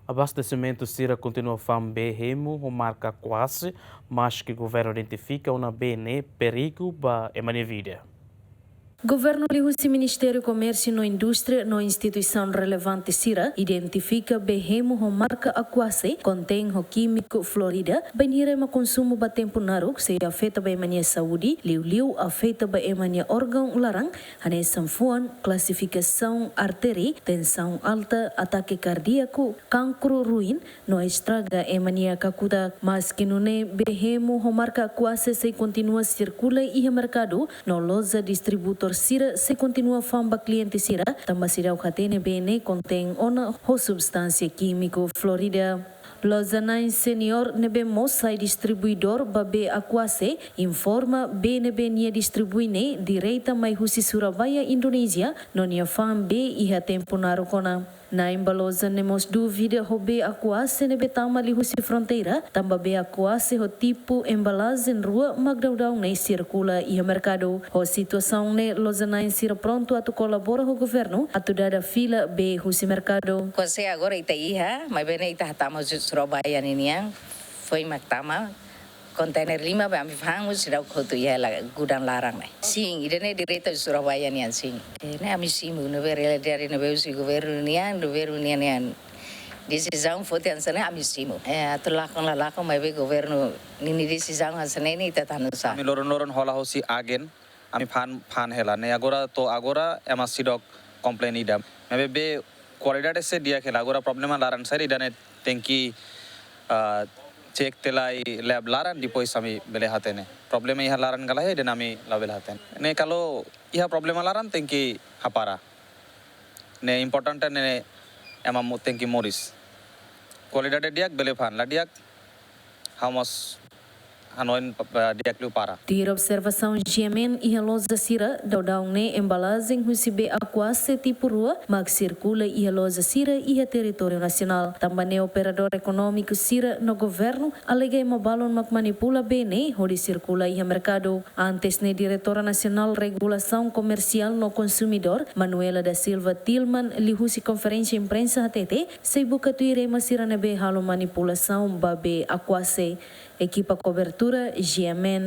Abastesimentu sira kontinua hemu marka Aquase, maske Governu identifika uma perigu e vida. Governu lihusi Ministério Comércio no Indústria no instituição relevante sira identifica hemu marka Aquase contém químico Florida banhira ma consumo ba tempo naruk se afeta ba emania saúde liu afeta ba emania órgão larang hane sanfuan classificação artéria tensão alta ataque cardíaco cancro ruim no estraga emania kakuda mas que nune hemu marka Aquase se continua circula e mercado no loja distributor sira se continua famba cliente sira tamba sira o catene bene contém ona substância químico Florida. Lozanai senior nebe mosai distribuidor babe Aquase informa nebe nia distribuine direita mai husi Surabaya Indonesia no nia fam iha tempo narukona. Na embalosa nemos dúvida hobe Aquase nebe tama li husi fronteira tamba be Aquase ho tipo embalagem rua magdaudau ne circula iha mercado. Ho situação ne Lozanai sira pronto atu colabora ho governo atu dada fila be husi mercado. Aquase agora ita iha, mas bene ita hatama Surabaya niniang foi maktama kontainer 5 ba amifangos sida kotu ya gudang larang ne sing idene direita Surabaya nian sing ne amisimu no vere dari no beusi Governu nian decisão foi ansane amisimu atulakon lalakon mai be Governu nini decisão ansane ni tatanusa ami loron hola hosi agen ami fan hela ne agora ema sidok complain idam mebe be qualidade se dia khela agora problema laran sari idane tenki cek telai lab laran di pois sami bele hatene problema iha laran gala he denami label haten ne kalau iha problema laran tenki hapara ne important ne ema tenki moris qualidade diak bele fan la diak hamos hanoin diak lu para Tira observação gemen e loja sira daudau ne embalagem husibe Aquase tipo rua mag circula e loja sira e território nacional também operador econômico sira no governo alega uma balon mag manipula bene hori circula e mercado antes ne diretora nacional regulação comercial no consumidor Manuela da Silva Tilman li husi conferência imprensa HTT se buka tuire masira nebe halo manipulação babe Aquase equipa cobertura GMN